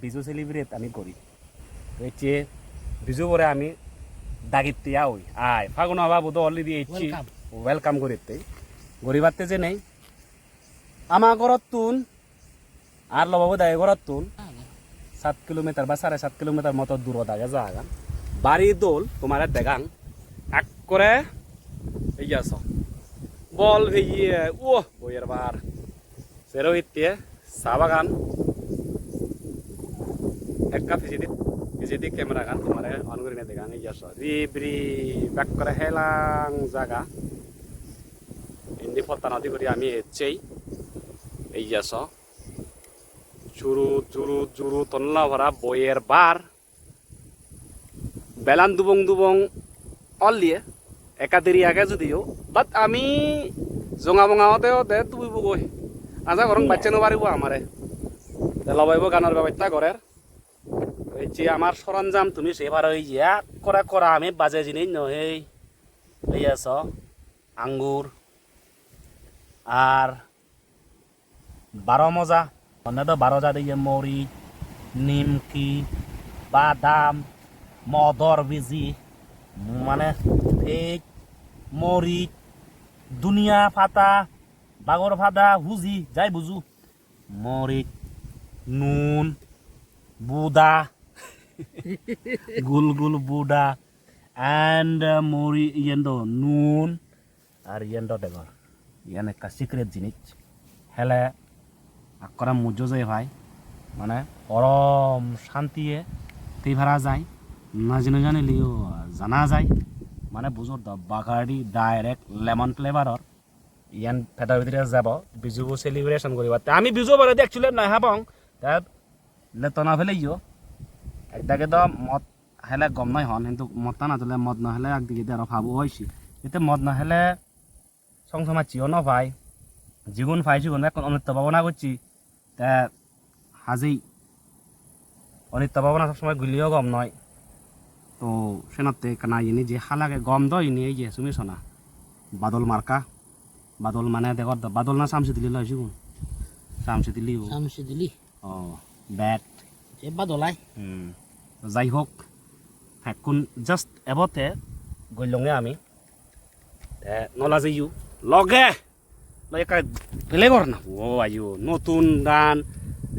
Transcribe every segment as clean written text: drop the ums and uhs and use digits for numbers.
Biju celebrate আমি করি হচ্ছে বিজু পরে আমি দাগিতে ওই আয় ফাগুন বাবু তো অলরেডি এসছি ওয়েলকাম করিতে গরিবাতে যে নেই আমার ঘরত তুন আর লবাবু দায় ঘরত তুন 7 কিলোমিটার বা 7.5 কিলোমিটার মতো দূরত আগে যাগান বাড়ি দোল তোমার দেখান এক করে এই আস বল ভেইয়ে ও বইয়ের বার সেরো ইতে চা বাগান একটা ফিজিদি ক্যামেরা গান তোমার অন করে দেখান এই আস রিবরি ব্যাক করে হেলাং জায়গা ইন্দি ফতা নদী করি আমি এসেই এই আস চুরু চুরু চুরু তন্লা ভরা বইয়ের বার বেলান দুবং অলিয়ে একাদেরি আগে যদিও বাট আমি জঙা বঙাওতে ওতে তুই গই আজা গরম বাচ্চা নবারিব আমারে লবাইব গানের ব্যবস্থা করের এই যে আমার সরঞ্জাম তুমি সেবার ওই যে করা করা আমি বাজে জিনিস নহেই এই আস আঙ্গুর আর 12 মজা অন্য তো 12 জাত দিয়ে মরিচ নিমকি বাদাম মদর বিজি মানে ফেক মরিচ দুনিয়া ফাতা বাগর ফাদা হুজি যাই বুঝু মরিচ নুন বুদা গুল গুল বুদা and মরি ইয়েন্ডো নুন আর ইয়েন্ডো দেখো ইয়ান একটা সিক্রেট জিনিস হেলে আকরা মুজো যায় ভাই মানে পরম শান্তিয়ে তেই ভাড়া যায় না জেনে জানিলিও জানা যায় মানে বুঝোর দ বাগাড়ি ডাইরেক্ট লেমন ফ্লেভারর ইয়ান ফেটার ভিতরে যাব বিজু সেলিব্রেশন করিবা আমি বিজু বলে দেখছিলে না হাবং তা লেতনা ফেলে ইও একদাকে তো মদ হেলে গম নাই হন কিন্তু মদটা না তুলে মদ নহলে একদিকে আরো ভাবো হয়েছি এতে মদ নহলে সংসমা চিও ন ভাই জীবন ফাইছি কোন এখন অনিত্য ভাবনা করছি তা হাজি অনিত্য ভাবনা সবসময় গুলিও গম নয় তো সেনাতে কানা ইনি যে হালাকে গম দ ইনি এই যে তুমি শোনা বাদল মার্কা বাদল মানে দেখো বাদল না সামসি দিলি লইছি কোন সামসি দিলি ও ব্যাট এ বাদলাই যাই হোক এখন জাস্ট এবতে গইলঙে আমি নলা যাইও লগে একা ফেলেগর না ও আইও নতুন গান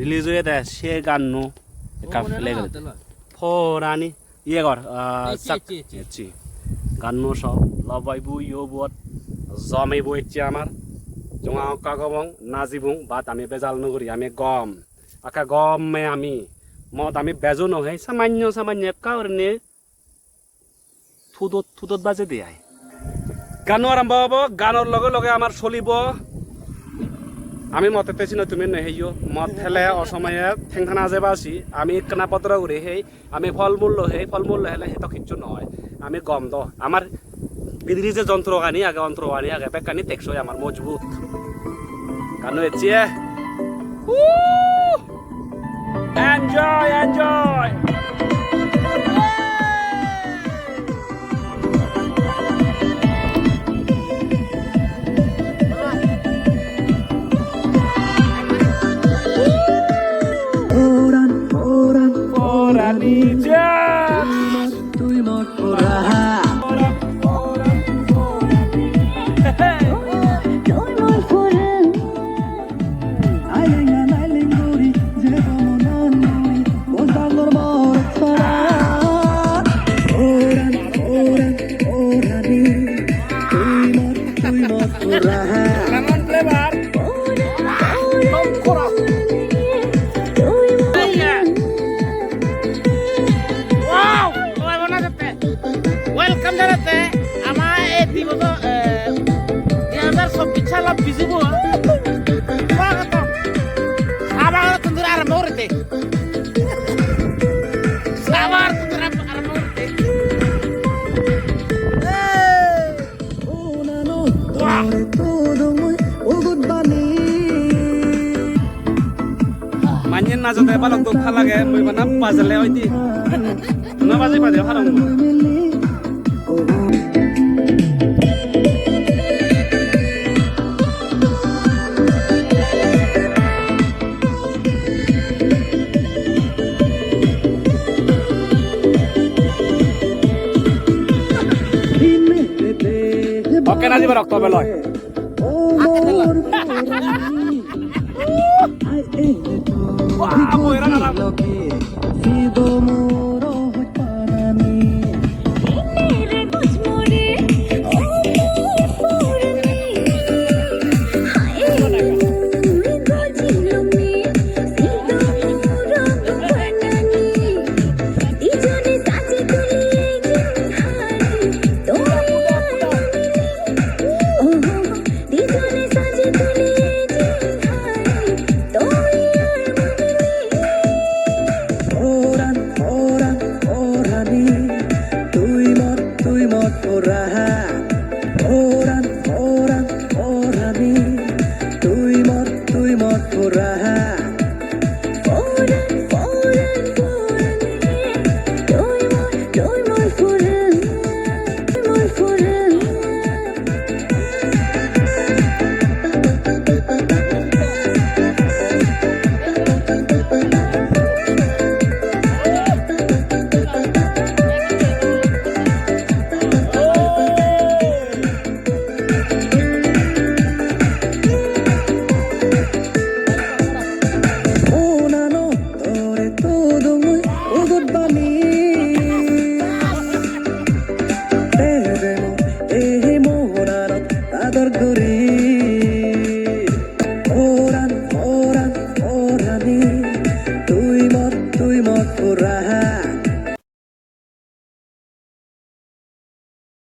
রিলিজ হয়ে দেয় সে গান নো একা ফেলেগর ফরানি ইয়ে কর গান নো সব লবাইবু ইও বত জমাইব ইচ্ছে আমার জমা কাগবং নাজিবুং বাত আমি বেজাল নগরি আমি গম আকা গমে আমি মদ আমি বেজো নহয় সামান্য কারণে থুদত বাজে দেয় গানো আরম্ভ হব গানোর লগে লগে আমার চলিব আমি মতেতেছি না তুমি নেহেইও মদ হেলে অসময়ে ঠেংখানা যে বাসি আমি কানাপত্র উড়ে হেই আমি ফলমূল হেলে সেটা কিচ্ছু নয় আমি গম দ আমার বিদিরি যে যন্ত্রগানি আগে বেকানি টেকসই আমার মজবুত গানো এচিয়ে এনজয় welcome জানাতে আমার এই দিবস 2024 সাল বিজুব স্বাগত আবার তোমরা আরম্ভ করতে সাবার তোমরা আরম্ভ করতে ও নানো তোরে todo muy good bani মানছেন না যদি ভালো তো ভালো লাগে মই বানা বাজলে হইতি না বাজে ভালো এনার্জি বা রক্ত বেলয় ador guri